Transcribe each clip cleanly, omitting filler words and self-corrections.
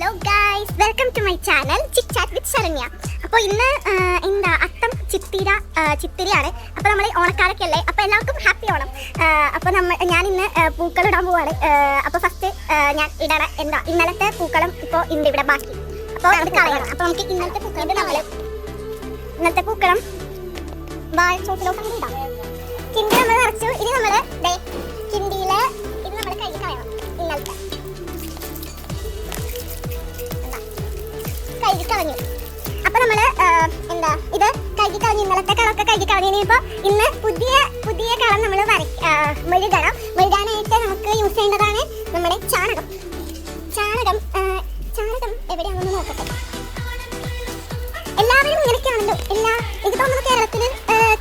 Hello guys, welcome to my channel chit chat with Saranya. അപ്പോൾ ഇന്ന് എന്താ അത്തം ചിത്തിരിയാണ്. അപ്പോൾ നമ്മൾ ഓണക്കാലൊക്കെ അല്ലേ, അപ്പോൾ എല്ലാവർക്കും ഹാപ്പി ഓണം. അപ്പോൾ ഞാൻ ഇന്ന് പൂക്കൾ ഇടാൻ പോവാണ്. അപ്പോൾ ഫസ്റ്റ് ഞാൻ ഇടണ എന്താ ഇന്നലത്തെ പൂക്കളം ഇപ്പോൾ ഉണ്ട് ഇവിടെ ബാക്കി. അപ്പോൾ അത് കളയണം. അപ്പോൾ നമുക്ക് ഇന്നലത്തെ പൂക്കളം ചോട്ടിലോട്ട് അങ്ങനെ ഇടാം. കിണ്ടി നമ്മൾ നിറച്ചു. ഇനി നമ്മൾ കിണ്ടിയിൽ ഇത് നമ്മൾ കഴുകി കളയണം. ഇന്നലത്തെ കഴുകി കളഞ്ഞു. അപ്പൊ നമ്മള് എന്താ ഇത് കഴുകി കളഞ്ഞു. ഇന്നലത്തെ കളമൊക്കെ കഴുകി കളഞ്ഞു. ഇപ്പൊ ഇന്ന് പുതിയ കളം നമ്മൾ മെഴുകണം. മെഴുകാനായിട്ട് നമുക്ക് യൂസ് ചെയ്യേണ്ടതാണ് നമ്മുടെ ചാണകം. ചാണകം എവിടെയാണെന്ന് നോക്കട്ടെ. എല്ലാവരും ഇങ്ങനെയൊക്കെയാണല്ലോ. എനിക്ക് തോന്നുന്നു കേരളത്തിൽ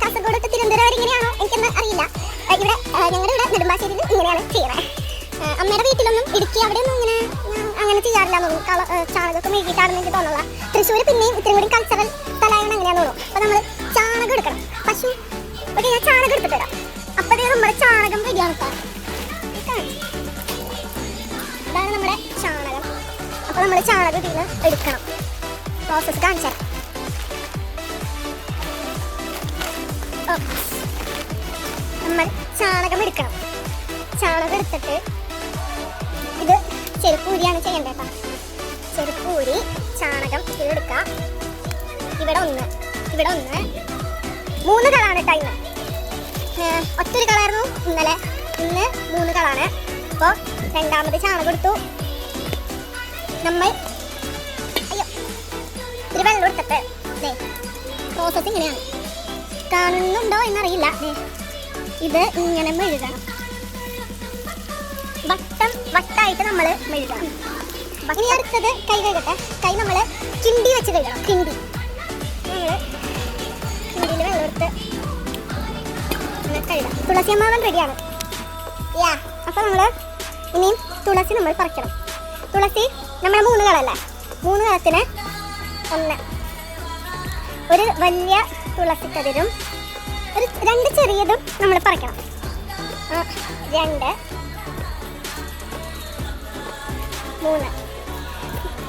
കാസർഗോഡ് തിരുവനന്തപുരം ഇങ്ങനെയാണോ എനിക്കൊന്നും അറിയില്ല. ഇവിടെ ഞങ്ങളുടെ ഇവിടെ നെടുമ്പാശ്ശേരിയിൽ ഇങ്ങനെയാണ് ചെയ്യണേ. അമ്മയുടെ വീട്ടിലൊന്നും ഇടുക്കി അവിടെയൊന്നും അങ്ങനെ ചെയ്യാറില്ല തോന്നുന്നു. ചാണകമൊക്കെ മെഴുകിയിട്ടാണെന്ന് എനിക്ക് തോന്നുന്നില്ല. തൃശ്ശൂർ പിന്നെയും ഇത്രയും കൂടി കൾച്ചറൽ സ്ഥലമാണ് അങ്ങനെയാണെന്ന് തോന്നുന്നു. അപ്പോൾ നമ്മൾ ചാണകം എടുക്കണം. പശു ഓക്കെ, ഞാൻ ചാണകം എടുത്തിട്ട് വരാം. അപ്പോഴേ നമ്മുടെ ചാണകം റെഡിയാണ്. ഇതാണ് നമ്മുടെ ചാണകം. അപ്പോൾ നമ്മൾ ചാണകം ഇതിൽ നിന്ന് എടുക്കണം. പ്രോസസ്സ് കാണിച്ചാൽ നമ്മൾ ചാണകം എടുക്കണം. ചാണകം എടുത്തിട്ട് ഇത് ചെരുപ്പൂരിയാണ് ചെയ്യേണ്ടത് കേട്ടോ. ചെരുപ്പൂരി ചാണകം ഇതിലെടുക്കുക. ഇവിടെ ഒന്ന് 3 കളാണ് കേട്ടോ. ഒറ്റൊരു കളായിരുന്നു ഇന്ന് 3 കളാണ്. അപ്പോൾ രണ്ടാമത് ചാണകം എടുത്തു. നമ്മൾ ഒരു വെള്ളം എടുത്തിട്ട് പ്രോസസ് ഇങ്ങനെയാണ്. കാണുന്നുണ്ടോ എന്നറിയില്ല. ഇത് ഇങ്ങനെ മെഴുകണം. വട്ടായിട്ട് നമ്മൾ മെഴുകണം. ഇനി അടുത്തത് കൈ കഴുകട്ടെ. കൈ നമ്മൾ കിണ്ടി വെച്ച് കഴുകണം. കിണ്ടിയിൽ വെള്ളം എടുത്ത് കഴുകാം. തുളസി അമ്മാവൻ റെഡിയാണ്. അപ്പോൾ നമ്മൾ ഇനിയും തുളസി നമ്മൾ പറിക്കണം. തുളസി നമ്മൾ 3 കളല്ലേ. 3 കളത്തിന് 1 ഒരു വലിയ തുളസിക്കതിരും 2 ചെറിയതും നമ്മൾ പറിക്കണം. 2 3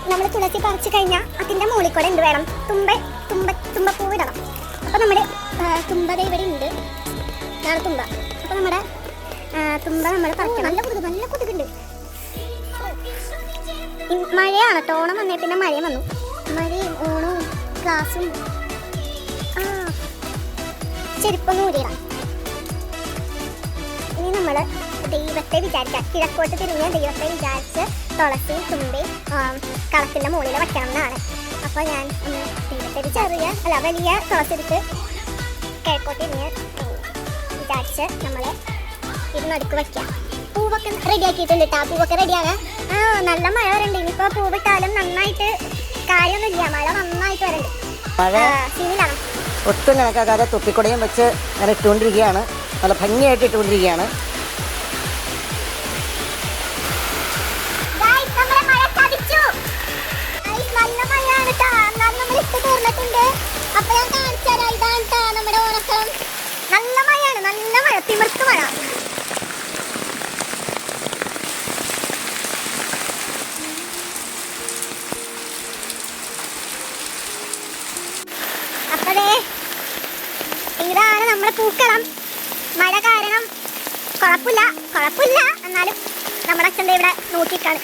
നമ്മൾ തുളസി പറിച്ചു കഴിഞ്ഞാൽ അതിൻ്റെ മുകളിൽ കൂടെ എന്ത് വേണം? തുമ്പപ്പൂവ് ഇടണം. അപ്പോൾ നമ്മുടെ തുമ്പത ഇവിടെ ഉണ്ട്. ഇതാണ് തുമ്പ. അപ്പോൾ നമ്മുടെ തുമ്പ നമ്മൾ പറിക്കണം. നല്ല കൊതുകുണ്ട്. മഴയാണ് കേട്ടോ. ഓണം വന്നേ പിന്നെ മഴയും വന്നു. മഴയും ഓണവും ക്ലാസ്സും. ചെരുപ്പൊന്നും ഊരിയിടാം. ഇനി നമ്മൾ ദൈവത്തെ വിചാരിക്കാം. കിഴക്കോട്ട് തിരിഞ്ഞ് ദൈവത്തെ വിചാരിച്ച് തുളസി തുമ്പി കളത്തിൻ്റെ മുകളിൽ വയ്ക്കണം എന്നാണ്. അപ്പോൾ ഞാൻ ദൈവത്തെ വലിയ തുളസി എടുത്ത് കിഴക്കോട്ട് തിരിഞ്ഞ് വിചാരിച്ച് നമ്മൾ ഇരുന്നടുക്ക് വയ്ക്കാം. പൂവൊക്കെ റെഡിയാക്കിയിട്ടുണ്ട് കേട്ടോ. പൂവൊക്കെ റെഡിയാണ്. നല്ല മഴ വരണ്ട്. ഇനിയിപ്പോൾ പൂവിട്ടാലും നന്നായിട്ട് കാര്യമൊന്നുമില്ല. മഴ നന്നായിട്ട് വരണ്ട്. സീനിലാണ്. ഒട്ടും കണക്കാക്കാതെ തൊപ്പിക്കൊടയും വെച്ച് അങ്ങനെ ഇട്ടുകൊണ്ടിരിക്കുകയാണ്. നല്ല ഭംഗിയായിട്ട് ഇട്ടുകൊണ്ടിരിക്കുകയാണ്. നല്ല മഴയാണ് കേട്ടോ. എന്നാലും നമ്മൾ ഇട്ട് തീർന്നിട്ടുണ്ട്. അപ്പൊ ഞാൻ കാണിച്ചു തരാം. ഇതാണ് കേട്ടോ നമ്മുടെ ഓണക്കളം. നല്ല മഴയാണ്. നല്ല മഴ, തിമിർത്ത് മഴ. അപ്പതേ ഇതാണ് നമ്മുടെ പൂക്കളം. മഴ കാരണം കുഴപ്പമില്ല. എന്നാലും നമ്മുടെ അച്ഛൻ്റെ ഇവിടെ നോക്കിക്കാണ്.